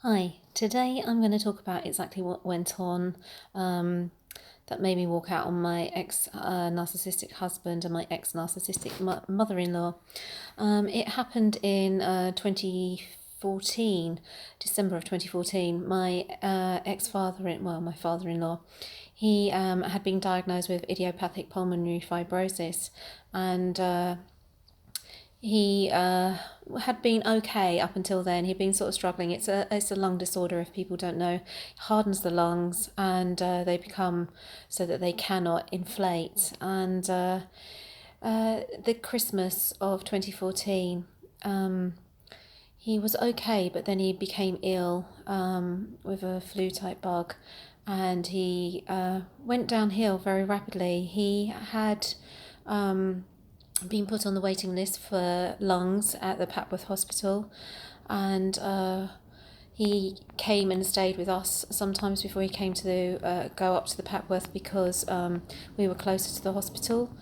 Hi, today I'm going to talk about exactly what went on that made me walk out on my ex-narcissistic husband and my ex-narcissistic mother-in-law. It happened in 2014, December of 2014. My my father-in-law, he had been diagnosed with idiopathic pulmonary fibrosis, and he had been okay up until then. He'd been sort of struggling. It's a lung disorder, if people don't know. It hardens the lungs, and they become so that they cannot inflate. And the Christmas of 2014, he was okay, but then he became ill with a flu type bug, and he went downhill very rapidly. He had been put on the waiting list for lungs at the Papworth Hospital, and he came and stayed with us sometimes before he came to go up to the Papworth, because we were closer to the hospital.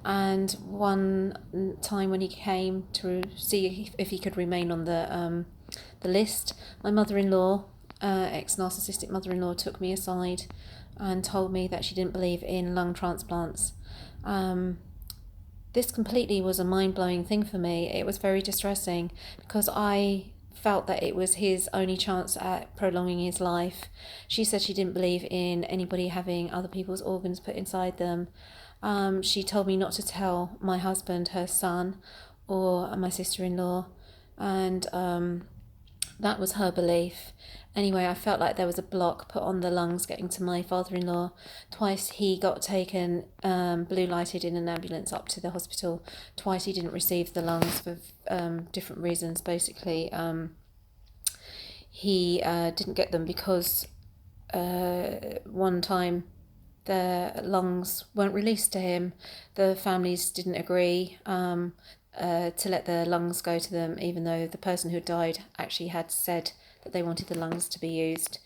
And one time when he came to see if he could remain on the list, my mother-in-law, ex-narcissistic mother-in-law, took me aside and told me that she didn't believe in lung transplants. This completely was a mind-blowing thing for me. It was very distressing because I felt that it was his only chance at prolonging his life. She said she didn't believe in anybody having other people's organs put inside them. She told me not to tell my husband, her son, or my sister-in-law, and that was her belief. Anyway, I felt like there was a block put on the lungs getting to my father-in-law. Twice he got taken, blue lighted in an ambulance up to the hospital. Twice he didn't receive the lungs for different reasons. Basically, he didn't get them because one time the lungs weren't released to him. The families didn't agree to let the lungs go to them, even though the person who died actually had said that they wanted the lungs to be used.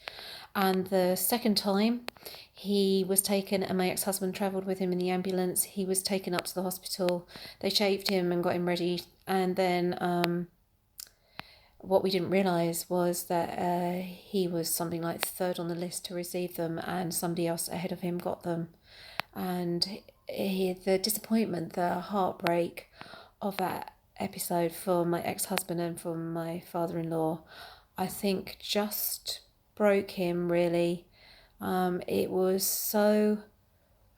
And the second time he was taken, and my ex-husband travelled with him in the ambulance, he was taken up to the hospital. They shaved him and got him ready, and then what we didn't realise was that he was something like third on the list to receive them, and somebody else ahead of him got them. And the disappointment, the heartbreak of that episode for my ex-husband and for my father-in-law, I think just broke him, really. It was so,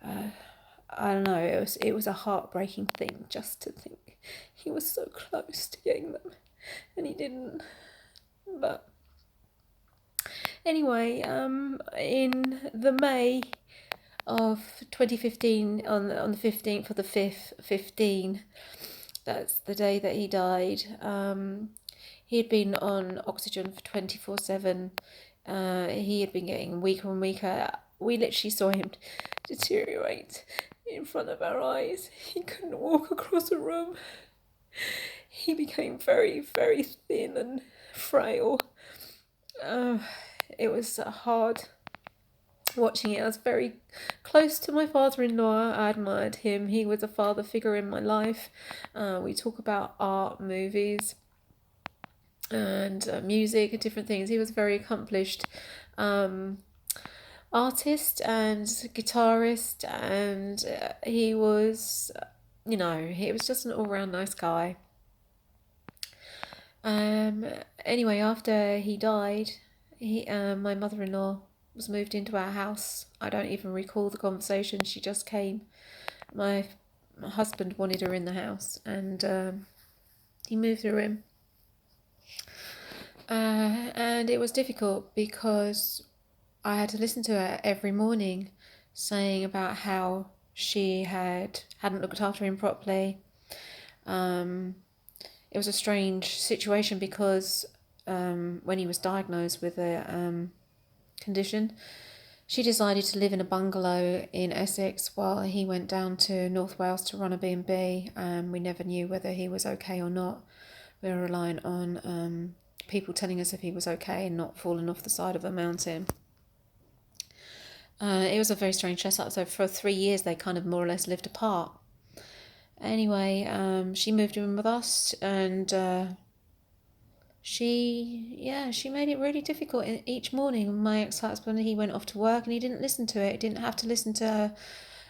I don't know, it was a heartbreaking thing just to think he was so close to getting them and he didn't. But anyway, in the May of 2015, on the 15th of the 5th, 15, that's the day that he died. He had been on oxygen for 24/7. He had been getting weaker and weaker. We literally saw him deteriorate in front of our eyes. He couldn't walk across a room. He became very, very thin and frail. It was hard watching it. I was very close to my father-in-law. I admired him. He was a father figure in my life. We talk about art, movies, and music and different things. He was a very accomplished artist and guitarist, and he was, he was just an all-round nice guy. Anyway, after he died, my mother-in-law was moved into our house. I don't even recall the conversation. She just came. My husband wanted her in the house, and he moved her in. And it was difficult because I had to listen to her every morning saying about how she hadn't looked after him properly. It was a strange situation because when he was diagnosed with a condition, she decided to live in a bungalow in Essex while he went down to North Wales to run a B&B. We never knew whether he was okay or not. We were relying on people telling us if he was okay and not falling off the side of a mountain. It was a very strange setup. So for 3 years they kind of more or less lived apart. Anyway, she moved in with us, and she made it really difficult. Each morning, my ex-husband, he went off to work and he didn't listen to it. He didn't have to listen to her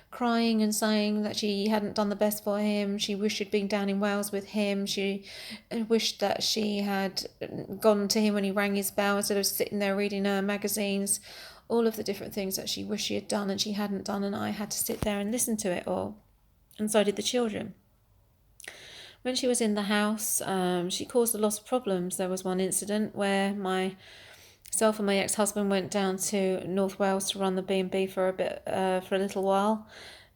crying and saying that she hadn't done the best for him. She wished she'd been down in Wales with him. She wished that she had gone to him when he rang his bell instead of sitting there reading her magazines. All of the different things that she wished she had done and she hadn't done, and I had to sit there and listen to it all. And so did the children. When she was in the house, she caused a lot of problems. There was one incident where myself and my ex-husband went down to North Wales to run the B&B for a little while,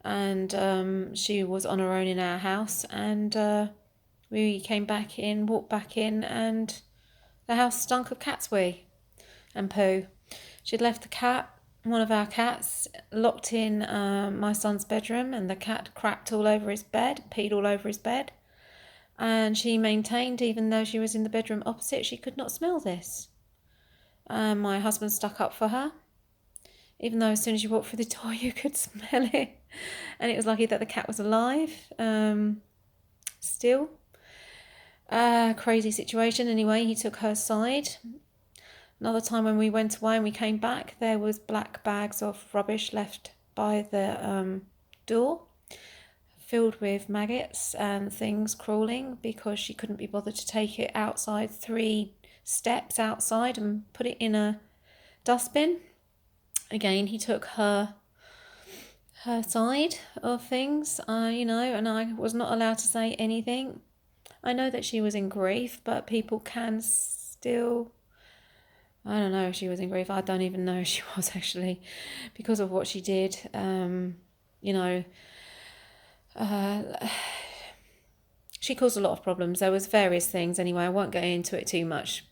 and she was on her own in our house, and we walked back in, and the house stunk of cat's wee and poo. She'd left one of our cats, locked in my son's bedroom, and the cat crapped all over his bed, peed all over his bed. And she maintained, even though she was in the bedroom opposite, she could not smell this. My husband stuck up for her, even though as soon as you walked through the door you could smell it. And it was lucky that the cat was alive. Still. Crazy situation. Anyway, he took her side. Another time when we went away and we came back, there was black bags of rubbish left by the door, filled with maggots and things crawling, because she couldn't be bothered to take it outside 3 steps outside and put it in a dustbin. Again, he took her side of things, and I was not allowed to say anything. I know that she was in grief, but people can still... I don't know if she was in grief. I don't even know if she was, actually, because of what she did. She caused a lot of problems. There was various things anyway. I won't go into it too much.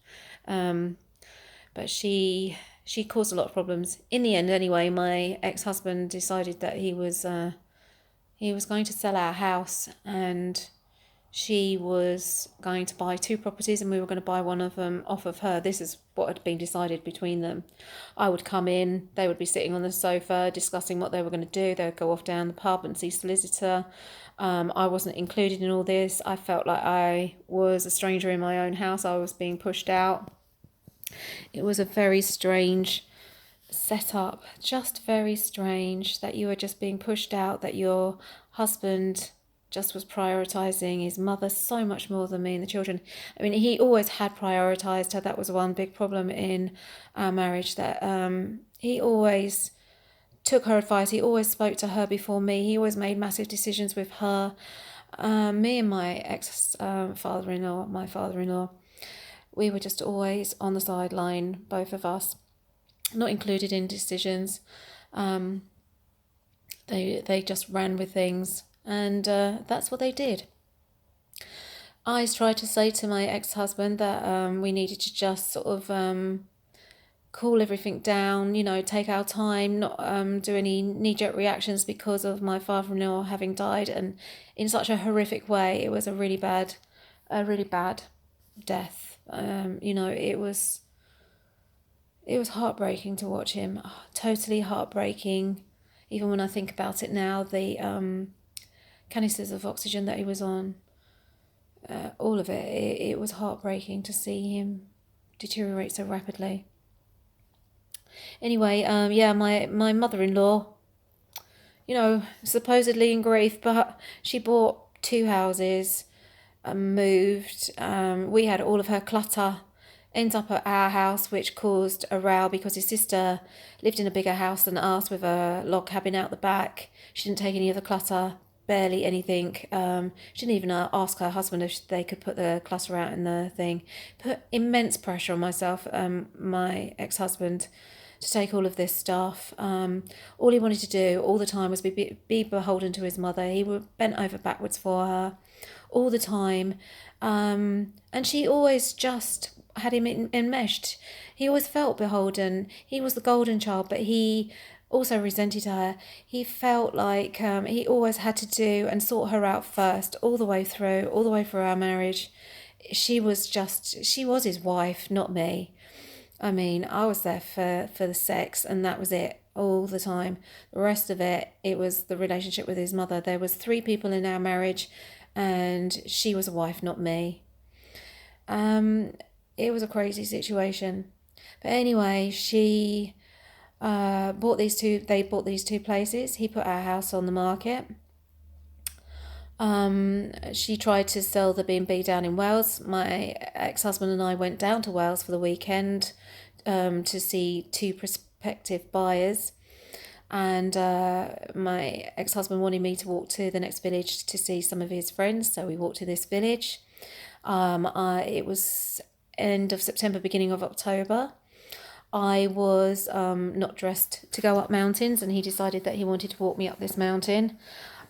But she caused a lot of problems. In the end, anyway, my ex-husband decided that he was going to sell our house, and she was going to buy 2 properties, and we were going to buy one of them off of her. This is what had been decided between them. I would come in, they would be sitting on the sofa discussing what they were going to do. They would go off down the pub and see solicitor. I wasn't included in all this. I felt like I was a stranger in my own house. I was being pushed out. It was a very strange setup, just very strange, that you were just being pushed out, that your husband just was prioritising his mother so much more than me and the children. I mean, he always had prioritised her. That was one big problem in our marriage, that he always took her advice. He always spoke to her before me. He always made massive decisions with her. Me and my father-in-law, we were just always on the sideline, both of us, not included in decisions. They just ran with things, and that's what they did. I tried to say to my ex-husband that we needed to just sort of cool everything down, take our time, not do any knee-jerk reactions because of my father-in-law having died, and in such a horrific way. It was a really bad death. It was heartbreaking to watch him. Totally heartbreaking. Even when I think about it now, the canisters of oxygen that he was on, all of it, it was heartbreaking to see him deteriorate so rapidly. Anyway, my mother-in-law, supposedly in grief, but she bought 2 houses, moved. We had all of her clutter end up at our house, which caused a row because his sister lived in a bigger house than us with a log cabin out the back. She didn't take any of the clutter, barely anything. She didn't even ask her husband if they could put the clutter out in the thing. Put immense pressure on myself, my ex-husband, to take all of this stuff. All he wanted to do all the time was be beholden to his mother. He was bent over backwards for her all the time. And she always just had him enmeshed. He always felt beholden. He was the golden child, but he also resented her. He felt like he always had to do and sort her out first, all the way through our marriage. She was his wife, not me. I mean, I was there for the sex, and that was it all the time. The rest of it was the relationship with his mother. There was 3 people in our marriage, and she was a wife, not me. it was a crazy situation. But anyway, she bought these two. They bought these two places. He put our house on the market. She tried to sell the B&B down in Wales. My ex-husband and I went down to Wales for the weekend to see two prospective buyers. And my ex-husband wanted me to walk to the next village to see some of his friends. So we walked to this village. It was end of September, beginning of October. I was not dressed to go up mountains, and he decided that he wanted to walk me up this mountain.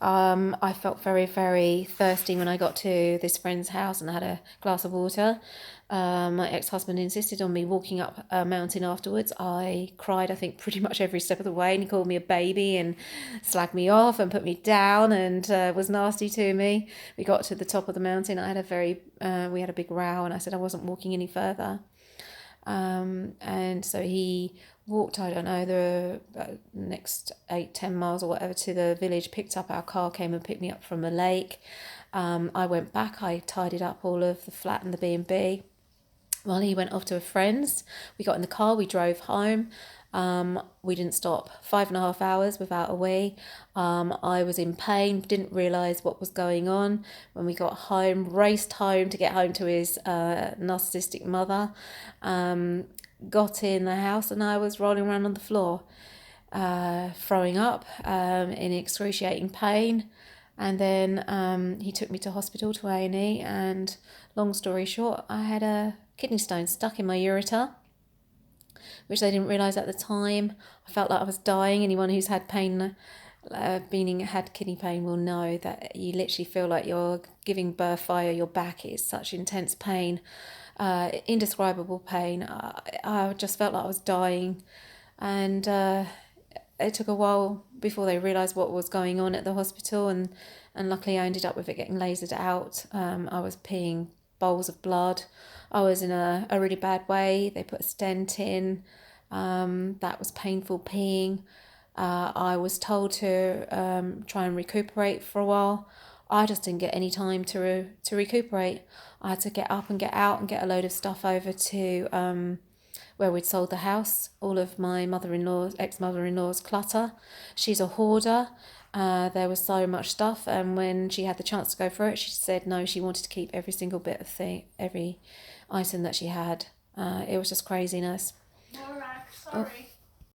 I felt very, very thirsty when I got to this friend's house and had a glass of water. My ex-husband insisted on me walking up a mountain afterwards. I cried, I think, pretty much every step of the way, and he called me a baby and slagged me off and put me down and was nasty to me. We got to the top of the mountain. We had a big row, and I said I wasn't walking any further. And so he walked, I don't know, the next 8-10 miles or whatever to the village, picked up our car, came and picked me up from the lake. I went back, I tidied up all of the flat and the B&B while he went off to a friend's. We got in the car, we drove home. We didn't stop 5.5 hours without a wee. I was in pain, didn't realise what was going on. When we got home, raced home to get home to his narcissistic mother. Got in the house and I was rolling around on the floor, throwing up in excruciating pain. And then he took me to hospital, to A&E, and long story short, I had a kidney stone stuck in my ureter, which they didn't realise at the time. I felt like I was dying. Anyone who's had pain, had kidney pain, will know that you literally feel like you're giving birth via your back. It's such intense pain, indescribable pain. I just felt like I was dying, and it took a while before they realised what was going on at the hospital, and luckily I ended up with it getting lasered out. I was peeing bowls of blood. I was in a really bad way. They put a stent in. That was painful peeing. I was told to try and recuperate for a while. I just didn't get any time to recuperate. I had to get up and get out and get a load of stuff over to where we'd sold the house, all of my ex-mother-in-law's clutter. She's a hoarder. There was so much stuff, and when she had the chance to go for it, she said no, she wanted to keep every single bit of every item that she had. It was just craziness. Sorry.